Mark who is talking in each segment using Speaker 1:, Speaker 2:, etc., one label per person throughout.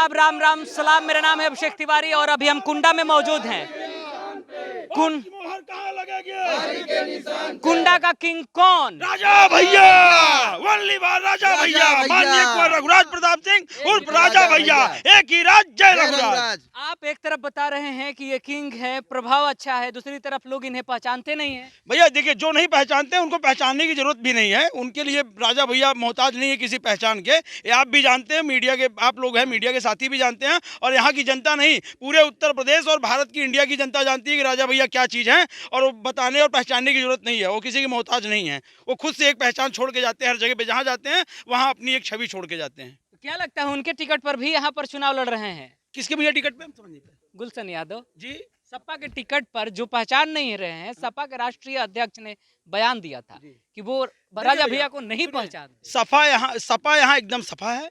Speaker 1: आदाब, राम राम सलाम। मेरा नाम है अभिषेक तिवारी और अभी हम कुंडा में मौजूद हैं।
Speaker 2: मोहर कहाँ लगेगी?
Speaker 1: कुंडा का किंग कौन?
Speaker 2: राजा भैया, वनली बार राजा भैया, माननीय कुंवर रघुराज प्रताप सिंह उर्फ राजा भैया, एक ही राज जय रघुराज।
Speaker 1: आप एक तरफ बता रहे हैं कि ये किंग है, प्रभाव अच्छा है, दूसरी तरफ लोग इन्हें पहचानते नहीं है।
Speaker 2: भैया देखिए, जो नहीं पहचानते हैं उनको पहचानने की जरूरत भी नहीं है। उनके लिए राजा भैया मोहताज नहीं है किसी पहचान के। ये आप भी जानते हैं, मीडिया के आप लोग हैं, मीडिया के साथी भी जानते हैं, और यहाँ की जनता नहीं, पूरे उत्तर प्रदेश और भारत की, इंडिया की जनता जानती है कि राजा भैया क्या चीज़ है। और वो बताने और पहचानने की जरूरत नहीं है, वो किसी की मोहताज नहीं है। वो खुद से एक पहचान छोड़ के जाते हैं, हर जगह पे जहाँ जाते हैं वहाँ अपनी एक छवि छोड़ के जाते हैं।
Speaker 1: क्या लगता है उनके टिकट पर भी यहाँ पर चुनाव लड़ रहे हैं?
Speaker 2: किसके भैया टिकट पे? हम समझ नहीं पाए।
Speaker 1: गुलशन यादव
Speaker 2: जी,
Speaker 1: सपा के टिकट पर जो पहचान नहीं रहे हैं, सपा के राष्ट्रीय अध्यक्ष ने बयान दिया था कि वो राजा भैया को नहीं पहचानते।
Speaker 2: सपा यहाँ एकदम सफा है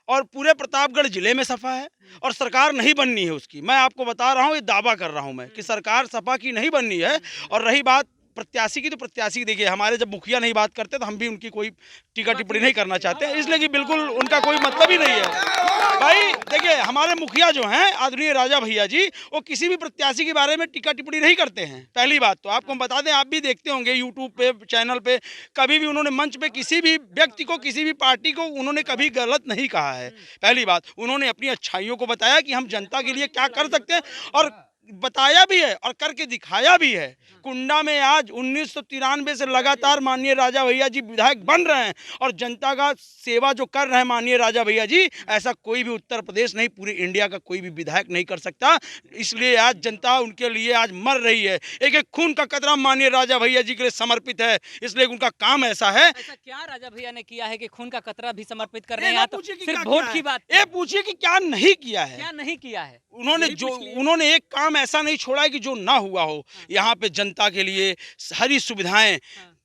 Speaker 2: और पूरे प्रतापगढ़ जिले में सफा है, और सरकार नहीं बननी है उसकी। मैं आपको बता रहा हूँ, ये दावा कर रहा हूँ मैं कि सरकार सपा की नहीं बननी है। और रही बात प्रत्याशी की, तो प्रत्याशी देखिए, हमारे जब मुखिया नहीं बात करते तो हम भी उनकी कोई टीका टिप्पणी नहीं करना चाहते, इसलिए कि बिल्कुल उनका कोई मतलब ही नहीं है। भाई देखिए, हमारे मुखिया जो हैं आदरणीय राजा भैया जी, वो किसी भी प्रत्याशी के बारे में टीका टिप्पणी नहीं करते हैं। पहली बात तो आपको हम बता दें, आप भी देखते होंगे यूट्यूब पे, चैनल पे, कभी भी उन्होंने मंच पे किसी भी व्यक्ति को, किसी भी पार्टी को उन्होंने कभी गलत नहीं कहा है। पहली बात, उन्होंने अपनी अच्छाइयों को बताया कि हम जनता के लिए क्या कर सकते हैं, और बताया भी है और करके दिखाया भी है। कुंडा में आज 1993 से लगातार माननीय राजा भैया जी विधायक बन रहे हैं, और जनता का सेवा जो कर रहे हैं माननीय राजा भैया जी, ऐसा कोई भी उत्तर प्रदेश नहीं, पूरी इंडिया का कोई भी विधायक नहीं कर सकता। इसलिए आज जनता उनके लिए आज मर रही है। एक एक खून का कतरा माननीय राजा भैया जी के लिए समर्पित है, इसलिए उनका काम ऐसा है।
Speaker 1: ऐसा क्या राजा भैया ने किया है कि खून का कतरा भी समर्पित कर रहे हैं? तो सिर्फ वोट की बात,
Speaker 2: ये पूछिए कि क्या नहीं किया है।
Speaker 1: क्या नहीं किया है
Speaker 2: उन्होंने एक काम ऐसा नहीं छोड़ा है कि जो ना हुआ हो। यहाँ पे जनता के लिए सारी सुविधाएं,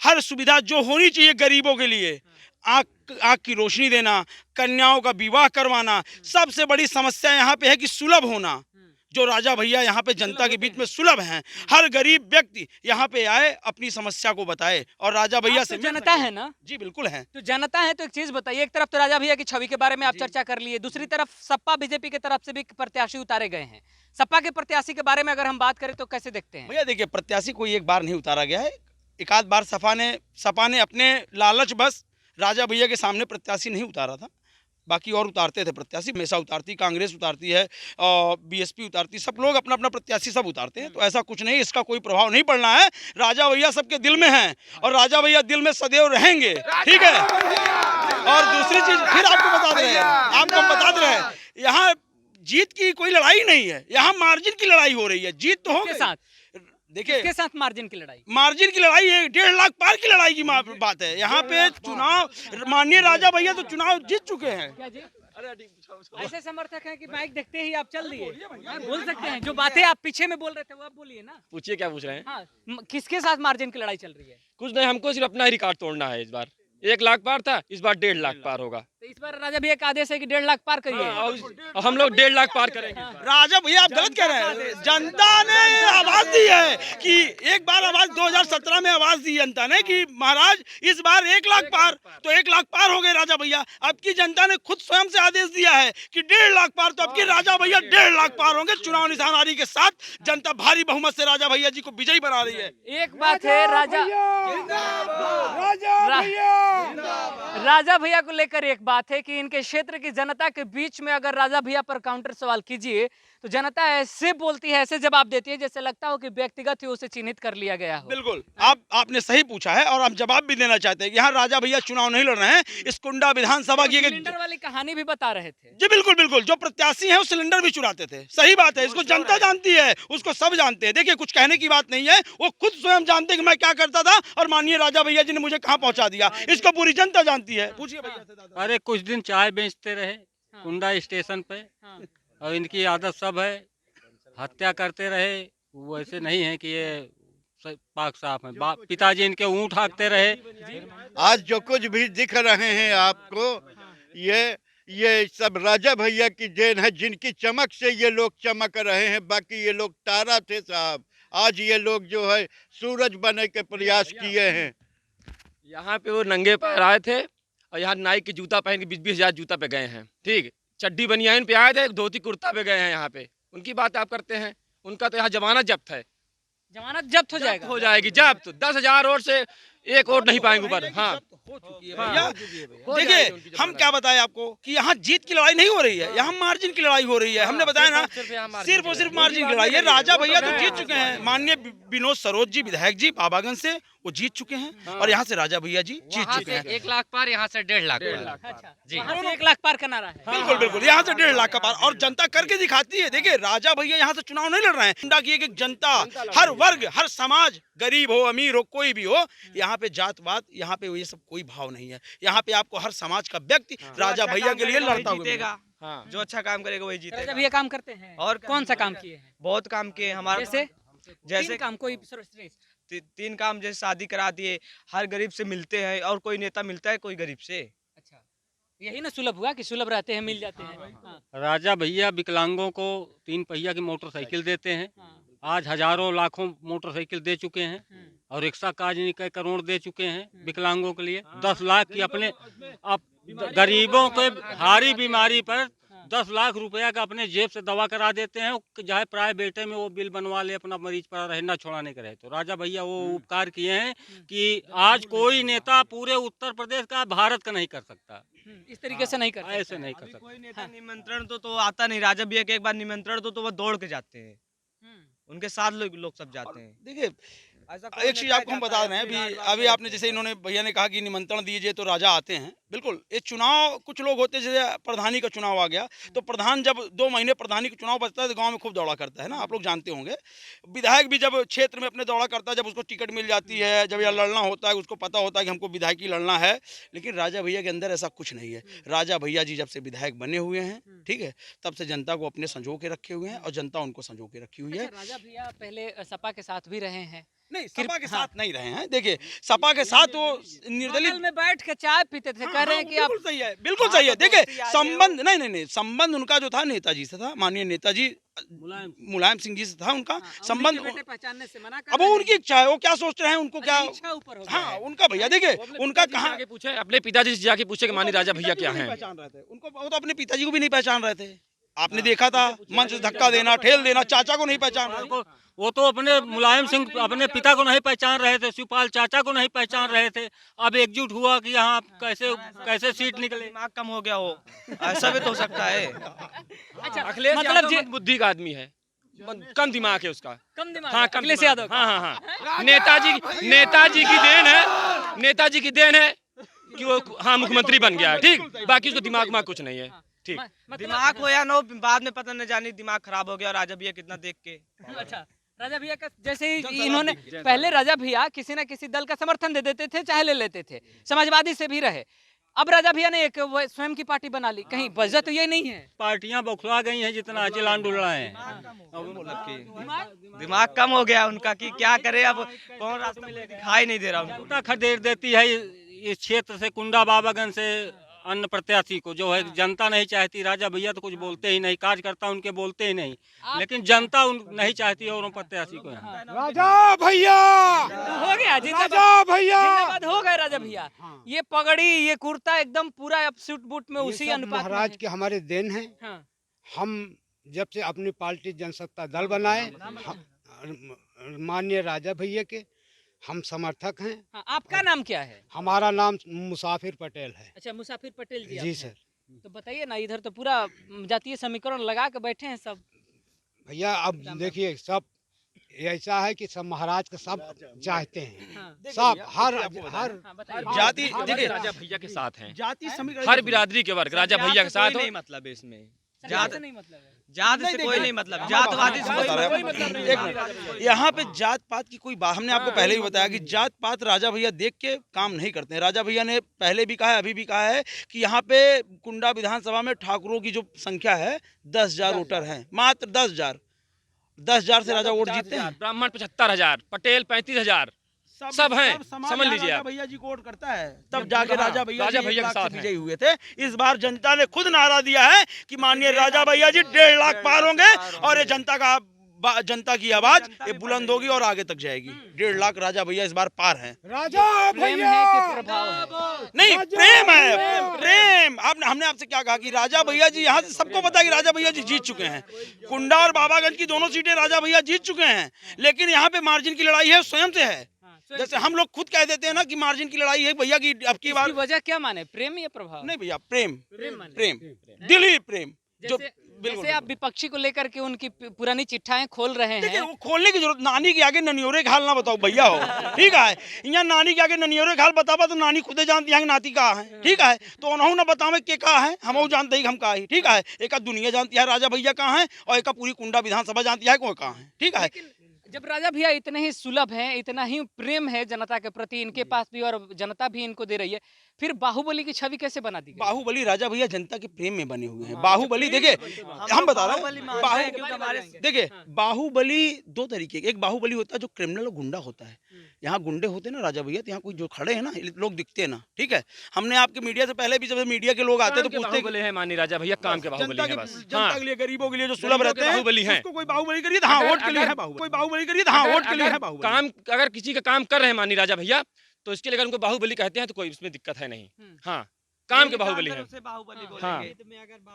Speaker 2: हर सुविधा जो होनी चाहिए गरीबों के लिए, आँख की रोशनी देना, कन्याओं का विवाह करवाना, सबसे बड़ी समस्या यहाँ पे है कि सुलभ होना। जो राजा भैया यहाँ पे जनता के बीच में सुलभ हैं, हर गरीब व्यक्ति यहाँ पे आए, अपनी समस्या को बताए, और राजा भैया से
Speaker 1: जनता है ना।
Speaker 2: जी बिल्कुल है।
Speaker 1: तो जनता है, तो एक चीज बताइए, एक तरफ तो राजा भैया की छवि के बारे में आप चर्चा कर लिए, दूसरी तरफ सपा बीजेपी की तरफ से भी प्रत्याशी उतारे गए हैं। सपा के प्रत्याशी के बारे में अगर हम बात करें तो कैसे देखते हैं?
Speaker 2: भैया देखिए, प्रत्याशी कोई एक बार नहीं उतारा गया है, एक आध बार सपा ने अपने लालच बस राजा भैया के सामने प्रत्याशी नहीं उतारा था। बाकी और उतारते थे प्रत्याशी, हमेशा उतारती, कांग्रेस उतारती है, बीएसपी उतारती, सब लोग अपना अपना प्रत्याशी सब उतारते हैं। तो ऐसा कुछ नहीं, इसका कोई प्रभाव नहीं पड़ना है। राजा भैया सबके दिल में हैं, और राजा भैया दिल में सदैव रहेंगे, ठीक है। और दूसरी चीज फिर आपको बता दे रहे हैं, यहाँ जीत की कोई लड़ाई नहीं है, यहाँ मार्जिन की लड़ाई हो रही है। जीत तो हो गई, देखिए
Speaker 1: के साथ मार्जिन की लड़ाई,
Speaker 2: मार्जिन की लड़ाई है, 1.5 लाख पार की लड़ाई की बात है। यहाँ पे चुनाव माननीय राजा भैया तो चुनाव जीत चुके हैं।
Speaker 1: क्या जी? ऐसे समर्थक हैं कि माइक देखते ही आप चल दिए। बोल सकते हैं, जो बातें आप पीछे में बोल रहे थे वो आप बोलिए ना।
Speaker 3: पूछिए क्या पूछ रहे हैं।
Speaker 1: हाँ, किसके साथ मार्जिन की लड़ाई चल रही है?
Speaker 3: कुछ नहीं, हमको सिर्फ अपना ही रिकॉर्ड तोड़ना है। इस बार 1 लाख पार था, इस बार 1.5 लाख पार होगा।
Speaker 1: तो इस बार राजा भैया का आदेश है कि 1.5 लाख पार करिए।
Speaker 3: और हम लोग 1.5 लाख पार करेंगे।
Speaker 2: राजा भैया आप गलत कह रहे हैं। जनता ने आवाज दी है कि एक बार आवाज 2017 में आवाज दी जनता ने कि महाराज इस बार 1 लाख पार, तो 1 लाख पार हो गए राजा भैया। अब की जनता ने खुद स्वयं से आदेश दिया है कि 1.5 लाख पार, तो अब की राजा भैया 1.5 लाख पार होंगे। चुनाव निशान आरी के साथ जनता भारी बहुमत से राजा भैया जी को विजयी बना रही है।
Speaker 1: एक बात है, राजा भैया को लेकर एक बात है कि इनके क्षेत्र की जनता के बीच में अगर राजा भैया पर काउंटर सवाल कीजिए तो जनता ऐसे बोलती है, ऐसे जवाब देती है जैसे लगता हो कि व्यक्तिगत ही उसे चिन्हित कर लिया गया हो।
Speaker 2: बिल्कुल, आपने सही पूछा है और आप जवाब भी देना चाहते हैं। यहाँ राजा भैया चुनाव नहीं लड़ रहे हैं, इस कुंडा विधानसभा की
Speaker 1: सिलेंडर वाली कहानी भी बता रहे थे।
Speaker 2: जी बिल्कुल बिल्कुल, जो प्रत्याशी हैं वो सिलेंडर भी चुराते थे। सही बात है, इसको जनता जानती है, उसको सब जानते हैं। देखिए, कुछ कहने की बात नहीं है, वो खुद स्वयं जानते हैं कि मैं क्या करता था और माननीय राजा भैया जी ने मुझे कहाँ पहुँचा दिया। इसको पूरी जनता जानती है। पूछिए भैया से दादा।
Speaker 4: अरे कुछ दिन चाय बेचते रहे कुंडा स्टेशन पे, और इनकी आदत सब है, हत्या करते रहे। वो ऐसे नहीं है कि ये पाक साफ है। पिताजी इनके ऊँट हाँकते रहे।
Speaker 5: आज जो कुछ भी दिख रहे हैं आपको, ये सब राजा भैया की देन है, जिनकी चमक से ये लोग चमक रहे हैं। बाकी ये लोग तारा थे साहब, आज ये लोग जो है सूरज बनने के प्रयास किए हैं।
Speaker 3: यहाँ पे वो नंगे पैर आए थे और यहाँ नाई की जूता पहन के 20-20 हजार जूता पे गए हैं। ठीक, चड्डी बनियान पे आए थे, धोती कुर्ता पे गए हैं यहाँ पे। उनकी बात आप करते हैं, उनका तो यहाँ जमानत जब्त है।
Speaker 1: जमानत जब्त हो जाएगा।
Speaker 3: हो जाएगी जब्त, 10,000 वोट से एक वोट नहीं पाएंगे ऊपर। हाँ
Speaker 2: हो चुकी है
Speaker 3: हाँ,
Speaker 2: भैया।
Speaker 3: हो जाएगी
Speaker 2: देखिए
Speaker 3: उनकी
Speaker 2: हम
Speaker 3: जमानत।
Speaker 2: क्या बताएं आपको कि यहाँ जीत की लड़ाई नहीं हो रही है, यहाँ मार्जिन की लड़ाई हो रही है। हमने बताया ना, सिर्फ और सिर्फ मार्जिन की लड़ाई है। राजा भैया तो जीत चुके हैं। माननीय विनोद सरोज जी विधायक जी बाबागंज से वो जीत चुके हैं और यहाँ से राजा भैया जी जीत चुके हैं।
Speaker 6: 1 लाख पार, यहाँ से 1.5 लाख
Speaker 1: अच्छा,
Speaker 6: जी।
Speaker 1: वहाँ से 1 लाख पार का नारा है।
Speaker 2: बिल्कुल बिल्कुल, यहाँ से 1.5 लाख का पार, और जनता करके दिखाती है। देखिए राजा भैया यहाँ से चुनाव नहीं लड़ रहे हैं। गुंडा की एक जनता, हर वर्ग, हर समाज, गरीब हो अमीर हो कोई भी हो, यहाँ पे जातवाद, यहाँ पे ये सब कोई भाव नहीं है। यहाँ पे आपको हर समाज का व्यक्ति राजा भैया के लिए लड़ता हुआ मिलेगा।
Speaker 3: हाँ
Speaker 7: जो अच्छा काम करेगा वही
Speaker 1: राजा
Speaker 7: जीतेगा।
Speaker 1: भैया काम करते हैं
Speaker 7: और
Speaker 1: कौन सा काम किए हैं?
Speaker 7: बहुत काम किए हमारे
Speaker 1: जैसे
Speaker 7: जैसे
Speaker 1: तीन काम कोई सर्वश्रेष्ठ।
Speaker 7: 3 काम, जैसे शादी करा दिए, हर गरीब से मिलते हैं, और कोई नेता मिलता है कोई गरीब से।
Speaker 1: अच्छा, यही ना सुलभ हुआ कि सुलभ रहते हैं, मिल जाते हैं। हाँ,
Speaker 4: राजा भैया विकलांगों को 3 पहिया की मोटरसाइकिल देते हैं।
Speaker 1: हाँ,
Speaker 4: आज हजारों लाखों मोटरसाइकिल दे चुके हैं
Speaker 1: हम्म,
Speaker 4: और रिक्शा काज कई करोड़ दे चुके हैं विकलांगों के लिए। 10 लाख की अपने अब गरीबों के भारी बीमारी पर 10 लाख रुपया का अपने जेब से दवा करा देते हैं। चाहे प्राइवेट में वो बिल बनवा ले, अपना मरीज पड़ा रहे, ना छोड़ाने का रहे। तो राजा भैया वो उपकार किए हैं कि आज कोई नेता पूरे उत्तर प्रदेश का, भारत का नहीं कर सकता।
Speaker 1: इस तरीके से नहीं करते।
Speaker 4: ऐसे नहीं कर सकता।
Speaker 7: कोई नेता निमंत्रण तो आता नहीं। राजा भैया के एक बार निमंत्रण तो वो दौड़ के जाते हैं, उनके साथ लोग सब जाते हैं।
Speaker 2: देखिए
Speaker 7: ऐसा कोई
Speaker 2: एक चीज
Speaker 7: नेता
Speaker 2: आपको हम
Speaker 7: जाता
Speaker 2: बता
Speaker 7: है,
Speaker 2: रहे हैं,
Speaker 7: कोई
Speaker 2: अभी
Speaker 7: राजवाड़ा
Speaker 2: अभी आपने जैसे इन्होंने भैया ने कहा कि निमंत्रण दीजिए तो राजा आते हैं। बिल्कुल, ये चुनाव कुछ लोग होते हैं, जैसे प्रधानी का चुनाव आ गया तो प्रधान जब 2 महीने प्रधानी का चुनाव बचता है तो गांव में खूब दौड़ा करता है ना, आप लोग जानते होंगे। विधायक भी जब क्षेत्र में अपने दौड़ा करता है, जब उसको टिकट मिल जाती है, जब यह लड़ना होता है, उसको पता होता है कि हमको विधायकी लड़ना है। लेकिन राजा भैया के अंदर ऐसा कुछ नहीं है। राजा भैया जी जब से विधायक बने हुए हैं, ठीक है, तब से जनता को अपने संजो के रखे हुए हैं और जनता उनको संजो के रखी हुई है।
Speaker 1: अच्छा, राजा भैया पहले सपा के साथ भी रहे हैं।
Speaker 2: नहीं, सपा के साथ नहीं रहे हैं। देखिए सपा के साथ वो निर्दलीय
Speaker 1: बगल में बैठ के चाय पीते थे। कह रहे हैं कि आप
Speaker 2: बिल्कुल सही है, बिल्कुल सही है। देखिए संबंध नहीं, संबंध उनका जो था नेताजी से था, माननीय नेताजी मुलायम सिंह जी से था उनका संबंध।
Speaker 1: बेटे पहचानने से मना कर
Speaker 2: अब वो उनकी इच्छा है, वो क्या सोच रहे हैं, उनको क्या,
Speaker 1: इच्छा ऊपर हो
Speaker 2: हाँ उनका भैया। देखिए उनका कहाँ
Speaker 3: जाके पूछे, अपने पिताजी से जाके पूछे कि मानी राजा भैया क्या हैं।
Speaker 2: पहचान रहे थे उनको, वो तो अपने पिताजी को भी नहीं पहचान रहे थे। आपने देखा था मंच से धक्का देना, ठेल देना, चाचा को नहीं पहचान रहे थे।
Speaker 4: वो तो अपने मुलायम सिंह अपने पिता को नहीं पहचान रहे थे, शिवपाल चाचा को नहीं पहचान रहे थे। अब एकजुट हुआ कि यहाँ कैसे सीट निकले।
Speaker 7: दिमाग कम हो गया हो, ऐसा भी तो हो सकता है।
Speaker 1: अच्छा,
Speaker 3: अखिलेश
Speaker 1: मतलब
Speaker 3: यादव
Speaker 1: जी
Speaker 3: बुद्धि का आदमी है, कम दिमाग है उसका।
Speaker 1: कम दिमाग
Speaker 3: हाँ
Speaker 1: है,
Speaker 3: कम
Speaker 1: अखिलेश
Speaker 3: दिमाग।
Speaker 1: यादव।
Speaker 3: हाँ हाँ हाँ, नेताजी की देन है, नेताजी की देन है कि वो हाँ मुख्यमंत्री बन गया है। ठीक, बाकी उसको दिमाग में कुछ नहीं है। ठीक,
Speaker 7: दिमाग हो या नो, बाद में पता न जानी दिमाग खराब हो गया। राजा भैया कितना देख के।
Speaker 1: अच्छा, राजा भैया का जैसे ही इन्होंने पहले राजा भैया किसी ना किसी दल का समर्थन दे देते थे, चाहे ले लेते थे, समाजवादी से भी रहे। अब राजा भैया ने एक स्वयं की पार्टी बना ली। कहीं वजह तो ये नहीं है।
Speaker 4: पार्टियां बौखला गई हैं जितना चिलान डुल रहे हैं।
Speaker 7: दिमाग कम हो गया उनका कि क्या करे। अब कौन रास्ता मिले दिखाई नहीं दे रहा उनको।
Speaker 4: जनता खदेड़ देती है इस क्षेत्र से, कुंडा बाबागंज से अन्य प्रत्याशी को, जो है जनता नहीं चाहती। राजा भैया तो कुछ बोलते ही नहीं, कार्यकर्ता उनके बोलते ही नहीं, लेकिन जनता नहीं चाहती और उन प्रत्याशी को यहाँ।
Speaker 8: राजा भैया,
Speaker 1: हो गया
Speaker 8: राजा भैया,
Speaker 1: जिंदाबाद हो गए राजा भैया। ये पगड़ी, ये कुर्ता एकदम पूरा अब सूट बूट में
Speaker 8: ये
Speaker 1: उसी
Speaker 8: सब
Speaker 1: अनुपात में
Speaker 8: महाराज
Speaker 1: है।
Speaker 8: के हमारे देन है।
Speaker 1: हाँ,
Speaker 8: हम जब से अपनी पार्टी जनसत्ता दल बनाए, माननीय राजा भैया के हम समर्थक हैं।
Speaker 1: हाँ, आपका नाम क्या है?
Speaker 8: हमारा नाम मुसाफिर पटेल है।
Speaker 1: अच्छा, मुसाफिर पटेल जी।
Speaker 8: जी
Speaker 1: आप हैं।
Speaker 8: सर।
Speaker 1: तो बताइए ना, इधर तो पूरा जातीय समीकरण लगा के बैठे हैं सब।
Speaker 8: भैया अब देखिए, सब ऐसा है कि सब महाराज का सब चाहते हैं।
Speaker 1: हाँ,
Speaker 8: सब हर
Speaker 1: हाँ, बताइए।
Speaker 2: जाति
Speaker 3: देखिए
Speaker 2: देखिए
Speaker 3: राजा भैया के साथ हैं,
Speaker 2: जाति समीकरण
Speaker 3: हर बिरादरी के वर्ग राजा भैया के साथ
Speaker 7: कोई
Speaker 3: हो।
Speaker 7: नहीं मतलब है इसमें।
Speaker 1: जात से नहीं मतलब है।
Speaker 7: जात से कोई नहीं मतलब, जातवादी से कोई मतलब नहीं।
Speaker 2: एक यहाँ पे जात पात की कोई बात, हमने आपको पहले ही बताया कि जात पात राजा भैया देख के काम नहीं करते हैं। राजा भैया ने पहले भी कहा है, अभी भी कहा है कि यहाँ पे कुंडा विधानसभा में ठाकुरों की जो संख्या है 10,000 वोटर हैं, मात्र 10,000 से राजा वोट जीतते हैं।
Speaker 3: ब्राह्मण 75,000, पटेल 35,000, सब हैं,
Speaker 2: समाज
Speaker 3: समझ लीजिए
Speaker 2: राजा
Speaker 3: आप।
Speaker 2: भैया जी को वोट करता है, तब जाके राजा भैया
Speaker 3: राजा
Speaker 2: जी
Speaker 3: भैया
Speaker 2: 1
Speaker 3: के
Speaker 2: लाख
Speaker 3: साथ
Speaker 2: से
Speaker 3: हैं।
Speaker 2: विजयी हुए थे। इस बार जनता ने खुद नारा दिया है कि माननीय राजा भैया जी 1.5 लाख पार होंगे और ये जनता का जनता की आवाज ये बुलंद होगी और आगे तक जाएगी। 1.5 लाख राजा भैया इस बार पार हैं।
Speaker 8: राजा
Speaker 1: प्रेम
Speaker 8: भैया
Speaker 1: है कि प्रभाव है?
Speaker 2: नहीं, प्रेम है, प्रेम। हमने आपसे क्या कहा कि राजा भैया जी, यहाँ से सबको पता है कि राजा भैया जी जीत चुके हैं। कुंडा और बाबागंज की दोनों सीटें राजा भैया जीत चुके हैं, लेकिन यहाँ पे मार्जिन की लड़ाई है स्वयं से है। जैसे हम लोग खुद कह देते हैं ना कि मार्जिन की लड़ाई है भैया की, अब की बार।
Speaker 1: वजह क्या माने, प्रेम या प्रभाव?
Speaker 2: नहीं भैया, प्रेम,
Speaker 1: माने।
Speaker 2: प्रेम, दिली प्रेम। जो
Speaker 1: जैसे आप विपक्षी को लेकर के उनकी पुरानी चिट्ठाएं खोल रहे
Speaker 2: देखिए,
Speaker 1: हैं।
Speaker 2: वो खोलने की जरूरत, नानी के आगे ननियोरे खाल ना बताओ भैया हो, ठीक है। यहाँ नानी के आगे ननियोरे खाल बतावा तो नानी खुदे जानती है नाती कहाँ है, ठीक है। तो उन्होंने ना बतावे के कहाँ है, हम जानते ही हम कहाँ है, ठीक है। एक दुनिया जानती है राजा भैया कहाँ है, और एक पूरी कुंडा विधानसभा जानती है कौन कहाँ है, ठीक है।
Speaker 1: जब राजा भैया इतने ही सुलभ हैं, इतना ही प्रेम है जनता के प्रति इनके पास भी, और जनता भी इनको दे रही है, फिर बाहुबली की छवि कैसे बना दी गई?
Speaker 2: बाहुबली राजा भैया जनता के प्रेम में बने हुए हैं। बाहुबली देखिए, हम बता रहे हैं, देखिए बाहुबली 2 तरीके, एक बाहुबली होता है जो क्रिमिनल और गुंडा होता है। यहाँ गुंडे होते हैं ना राजा भैया, तो यहाँ कोई जो खड़े हैं ना लोग दिखते हैं ना, ठीक है। हमने आपके मीडिया से पहले भी, जब मीडिया के लोग आते हैं तो पूछते
Speaker 3: हैं माननीय राजा भैया, काम के बाहुबली है बस।
Speaker 2: जनता के लिए, गरीबों के लिए जो सुलभ रहते हैं,
Speaker 3: बाहुबली हैं।
Speaker 2: उसको कोई बाहुबली करिए तो हाँ वोट के लिए है बाहुबली, कोई बाहुबली करिए तो हाँ वोट के लिए है बाहुबली।
Speaker 3: काम अगर किसी का काम कर रहे हैं माननीय राजा भैया, तो इसके लिए अगर उनको बाहुबली कहते हैं तो कोई इसमें दिक्कत है नहीं। हाँ, काम के बाहुबली है। हाँ,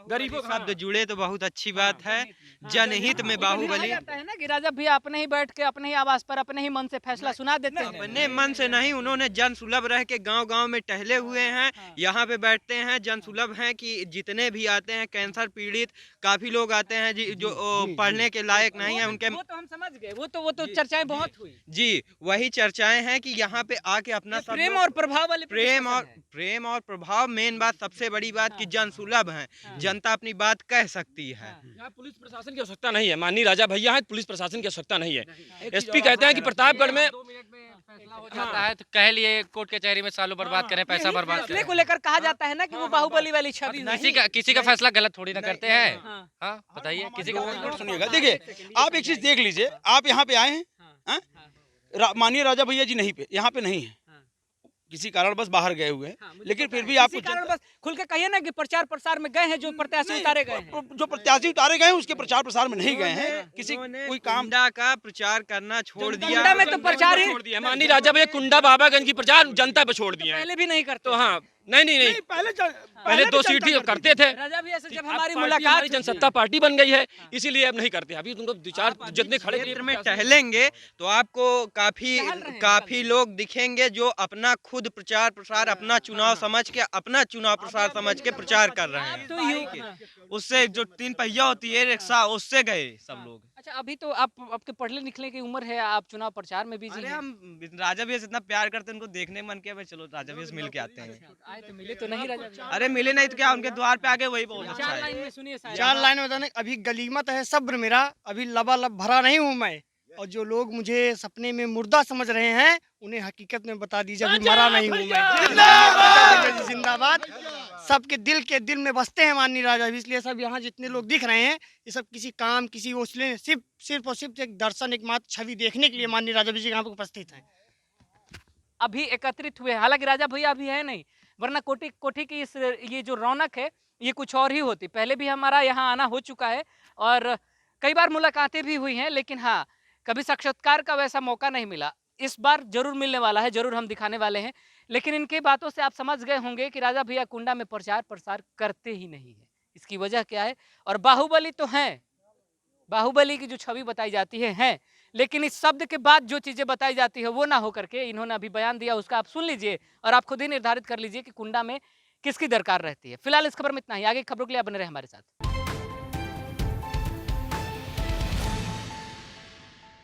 Speaker 7: गरीबों के शब्द जुड़े तो बहुत अच्छी बात है। जनहित में बाहुबली
Speaker 1: जाता है ना कि राजा भैया अपने ही बैठ के अपने ही आवाज पर अपने ही मन से फैसला सुना देते हैं।
Speaker 7: अपने मन से नहीं, उन्होंने जन सुलभ रह के गांव-गांव में टहले हुए हैं, यहाँ पे बैठते हैं, जन सुलभ हैं कि जितने भी आते हैं कैंसर पीड़ित काफी लोग आते हैं जो पढ़ने के लायक नहीं है उनके।
Speaker 1: वो तो हम समझ गए, वो तो चर्चाएं बहुत हुई
Speaker 7: जी, वही चर्चाएं हैं कि यहाँ पे आके अपना सब
Speaker 1: प्रेम
Speaker 7: लोग-
Speaker 1: और प्रभाव वाली
Speaker 7: प्रेम और प्रभाव, मेन बात, सबसे बड़ी बात कि जन सुलभ है, जनता अपनी बात कह सकती है।
Speaker 3: यहाँ पुलिस प्रशासन की आवश्यकता नहीं है, माननीय राजा भैया है, पुलिस प्रशासन की आवश्यकता नहीं है। एसपी कहते हैं कि प्रतापगढ़ में
Speaker 6: जाता है तो कह लिए कोर्ट कचहरी में सालों बर्बाद करें, पैसा बर्बाद
Speaker 1: फैसले
Speaker 6: करें।
Speaker 1: को लेकर कहा जाता है ना कि वो बाहुबली वाली छवि
Speaker 6: किसी का फैसला गलत थोड़ी ना करते हैं। हाँ, बताइए किसी का
Speaker 2: सुनिएगा, देखिए आप एक चीज देख लीजिए, आप यहाँ पे आए हैं, माननीय राजा भैया जी नहीं पे, यहाँ पे नहीं है, किसी कारण बस बाहर गए हुए हैं, लेकिन फिर भी आपको
Speaker 1: कारण बस खुल के कहिए ना कि प्रचार प्रसार में गए हैं, जो प्रत्याशी उतारे गए हैं।
Speaker 2: जो प्रत्याशी उतारे गए हैं उसके प्रचार प्रसार में नहीं गए हैं, किसी कोई काम
Speaker 7: कुंडा का प्रचार करना छोड़ दिया।
Speaker 1: कुंडा में तो प्रचार ही
Speaker 3: छोड़ दिया माननीय राजा भैया, कुंडा बाबागंज की प्रचार जनता पे छोड़ दिया है।
Speaker 1: पहले भी नहीं करते।
Speaker 3: तो हाँ, नहीं, पहले 2 सीट ही करते थे।
Speaker 1: राजा भैया से जब
Speaker 3: अब
Speaker 1: हमारी
Speaker 3: पार्टी
Speaker 1: मुलाकात
Speaker 3: हमारी जनसत्ता पार्टी बन गई है, इसीलिए अब नहीं करते। अभी तुमको 2-4 जितने खड़े
Speaker 7: क्षेत्र में टहलेंगे तो आपको काफी लोग दिखेंगे जो अपना खुद प्रचार प्रसार, अपना चुनाव समझ के, अपना चुनाव प्रसार समझ के प्रचार कर रहे हैं।
Speaker 1: तो
Speaker 7: उससे जो 3 पहिया होती है रिक्शा, उससे गए सब लोग।
Speaker 1: अच्छा, अभी तो आपके पढ़ने लिखने की उम्र है, आप चुनाव प्रचार में बिजी
Speaker 7: अरे
Speaker 1: हैं।
Speaker 7: हम राजा भैया से इतना प्यार करते हैं, उनको देखने मन किया भाई चलो राजा भैया से मिल के आते हैं।
Speaker 1: आए तो मिले तो नहीं राजा भैया।
Speaker 7: अरे मिले नहीं तो क्या, उनके द्वार पे आगे वही बहुत अच्छा
Speaker 1: 4
Speaker 7: है।
Speaker 1: लाइन में सुनिए शायद।
Speaker 9: 4 लाइन में बताने, अभी गलीमत है सब्र मेरा, अभी लबालब भरा नहीं हूँ मैं, और जो लोग मुझे सपने में मुर्दा समझ रहे हैं उन्हें हकीकत में बता दीजिए अभी मरा नहीं हूँ मैं। जिंदाबाद। सबके दिल में बसते हैं माननीय राजा, इसलिए सब यहाँ जितने लोग दिख रहे हैं ये सब किसी काम, किसी उसले सिर्फ और सिर्फ एक दर्शन, एक मात्र छवि देखने के लिए माननीय राजा जी यहाँ पर उपस्थित हैं।
Speaker 1: अभी एकत्रित हुए, हालांकि राजा भैया अभी है नहीं, वरना कोठी की ये जो रौनक है ये कुछ और ही होती। पहले भी हमारा यहाँ आना हो चुका है और कई बार मुलाकातें भी हुई हैं, लेकिन हाँ, कभी साक्षात्कार का वैसा मौका नहीं मिला। इस बार जरूर मिलने वाला है, जरूर हम दिखाने वाले हैं। लेकिन इनकी बातों से आप समझ गए होंगे कि राजा भैया कुंडा में प्रचार प्रसार करते ही नहीं है। इसकी वजह क्या है? और बाहुबली तो हैं, बाहुबली की जो छवि बताई जाती है, लेकिन इस शब्द के बाद जो चीजें बताई जाती है वो ना हो करके इन्होंने अभी बयान दिया, उसका आप सुन लीजिए और आप खुद ही निर्धारित कर लीजिए कि कुंडा में किसकी दरकार रहती है। फिलहाल इस खबर में इतना ही, आगे खबरों के लिए आप बने रहे हमारे साथ।